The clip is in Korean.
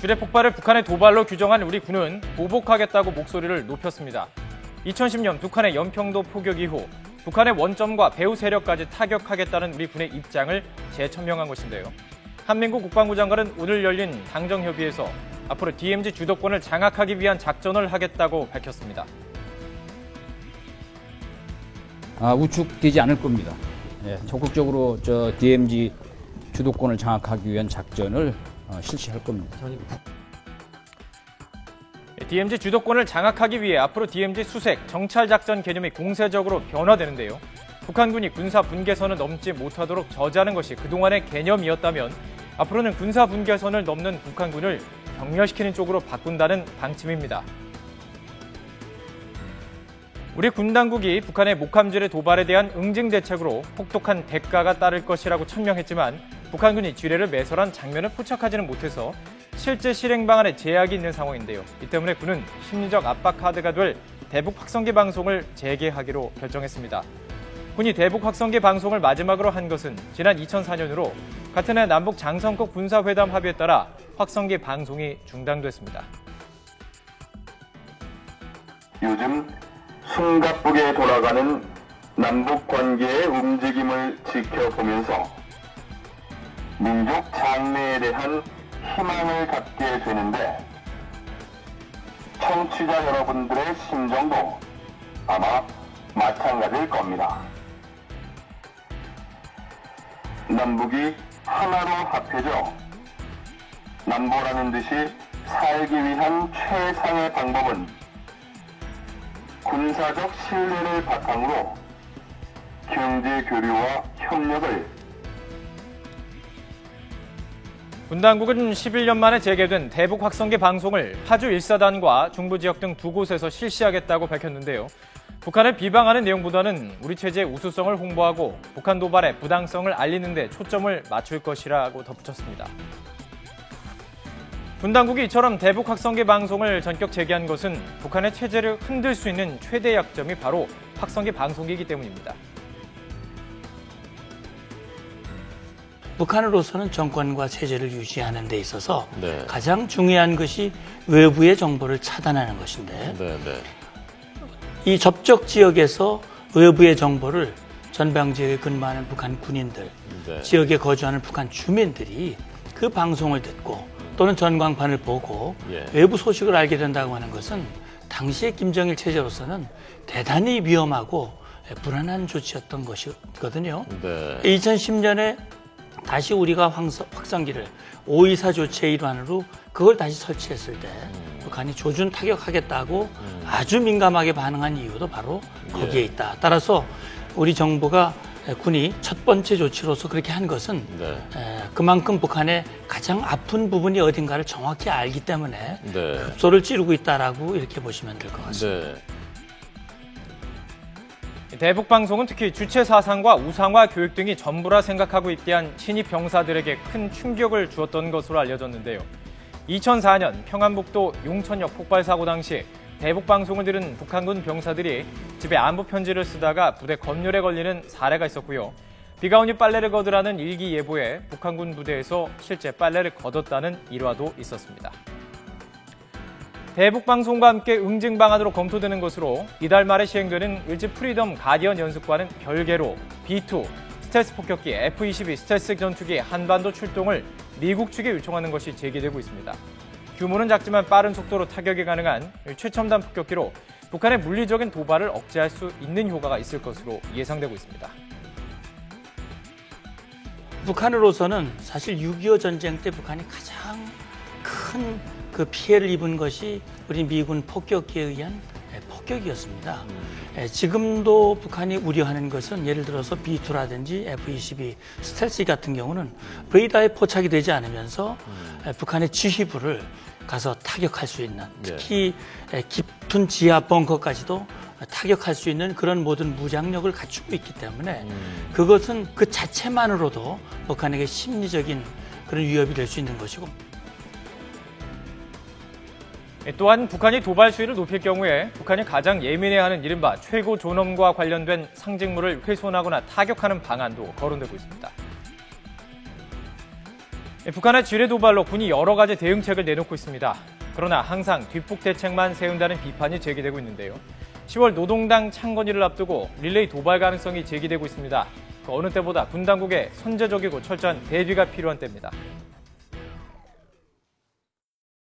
주례 폭발을 북한의 도발로 규정한 우리 군은 보복하겠다고 목소리를 높였습니다. 2010년 북한의 연평도 포격 이후 북한의 원점과 배후 세력까지 타격하겠다는 우리 군의 입장을 재천명한 것인데요. 한민구 국방부 장관은 오늘 열린 당정협의에서 앞으로 DMZ 주도권을 장악하기 위한 작전을 하겠다고 밝혔습니다. 우측되지 않을 겁니다. 적극적으로 DMZ 주도권을 장악하기 위한 작전을 실시할 겁니다. DMZ 주도권을 장악하기 위해 앞으로 DMZ 수색, 정찰작전 개념이 공세적으로 변화되는데요. 북한군이 군사 분계선을 넘지 못하도록 저지하는 것이 그동안의 개념이었다면 앞으로는 군사 분계선을 넘는 북한군을 격렬시키는 쪽으로 바꾼다는 방침입니다. 우리 군 당국이 북한의 목함지뢰 도발에 대한 응징 대책으로 혹독한 대가가 따를 것이라고 천명했지만 북한군이 지뢰를 매설한 장면을 포착하지는 못해서 실제 실행 방안에 제약이 있는 상황인데요. 이 때문에 군은 심리적 압박 카드가 될 대북 확성기 방송을 재개하기로 결정했습니다. 군이 대북 확성기 방송을 마지막으로 한 것은 지난 2004년으로 같은 해 남북 장성급 군사회담 합의에 따라 확성기 방송이 중단됐습니다. 요즘 숨가쁘게 돌아가는 남북 관계의 움직임을 지켜보면서 민족 장래에 대한 희망을 갖게 되는데 청취자 여러분들의 심정도 아마 마찬가지일 겁니다. 남북이 하나로 합해져 남보라는 듯이 살기 위한 최상의 방법은 군사적 신뢰를 바탕으로 경제 교류와 협력을 군 당국은 11년 만에 재개된 대북 확성기 방송을 파주 1사단과 중부 지역 등 두 곳에서 실시하겠다고 밝혔는데요. 북한을 비방하는 내용보다는 우리 체제의 우수성을 홍보하고 북한 도발의 부당성을 알리는 데 초점을 맞출 것이라고 덧붙였습니다. 군 당국이 이처럼 대북 확성기 방송을 전격 재개한 것은 북한의 체제를 흔들 수 있는 최대 약점이 바로 확성기 방송이기 때문입니다. 북한으로서는 정권과 체제를 유지하는 데 있어서 가장 중요한 것이 외부의 정보를 차단하는 것인데 이 접촉 지역에서 외부의 정보를 전방 지역에 근무하는 북한 군인들, 지역에 거주하는 북한 주민들이 그 방송을 듣고 또는 전광판을 보고 외부 소식을 알게 된다고 하는 것은 당시의 김정일 체제로서는 대단히 위험하고 불안한 조치였던 것이거든요. 2010년에 다시 우리가 확성기를 524 조치의 일환으로 그걸 다시 설치했을 때 북한이 조준 타격하겠다고 아주 민감하게 반응한 이유도 바로 거기에 있다. 따라서 우리 정부가 군이 첫 번째 조치로서 그렇게 한 것은 그만큼 북한의 가장 아픈 부분이 어딘가를 정확히 알기 때문에 급소를 찌르고 있다라고 이렇게 보시면 될 것 같습니다. 대북 방송은 특히 주체 사상과 우상화 교육 등이 전부라 생각하고 입대한 신입 병사들에게 큰 충격을 주었던 것으로 알려졌는데요. 2004년 평안북도 용천역 폭발 사고 당시 대북 방송을 들은 북한군 병사들이 집에 안부 편지를 쓰다가 부대 검열에 걸리는 사례가 있었고요. 비가 오니 빨래를 걷으라는 일기 예보에 북한군 부대에서 실제 빨래를 걷었다는 일화도 있었습니다. 대북 방송과 함께 응징 방안으로 검토되는 것으로 이달 말에 시행되는 을지 프리덤 가디언 연습과는 별개로 B2 스텔스 폭격기, F-22 스텔스 전투기 한반도 출동을 미국 측에 요청하는 것이 제기되고 있습니다. 규모는 작지만 빠른 속도로 타격이 가능한 최첨단 폭격기로 북한의 물리적인 도발을 억제할 수 있는 효과가 있을 것으로 예상되고 있습니다. 북한으로서는 사실 6.25 전쟁 때 북한이 가장 큰 그 피해를 입은 것이 우리 미군 폭격기에 의한 폭격이었습니다. 지금도 북한이 우려하는 것은 예를 들어서 B2라든지 F-22 스텔스 같은 경우는 레이더에 포착이 되지 않으면서 북한의 지휘부를 가서 타격할 수 있는, 특히 깊은 지하 벙커까지도 타격할 수 있는 그런 모든 무장력을 갖추고 있기 때문에 그것은 그 자체만으로도 북한에게 심리적인 그런 위협이 될 수 있는 것이고, 또한 북한이 도발 수위를 높일 경우에 북한이 가장 예민해하는 이른바 최고 존엄과 관련된 상징물을 훼손하거나 타격하는 방안도 거론되고 있습니다. 북한의 지뢰 도발로 군이 여러 가지 대응책을 내놓고 있습니다. 그러나 항상 뒷북 대책만 세운다는 비판이 제기되고 있는데요. 10월 노동당 창건일을 앞두고 릴레이 도발 가능성이 제기되고 있습니다. 그 어느 때보다 군 당국의 선제적이고 철저한 대비가 필요한 때입니다.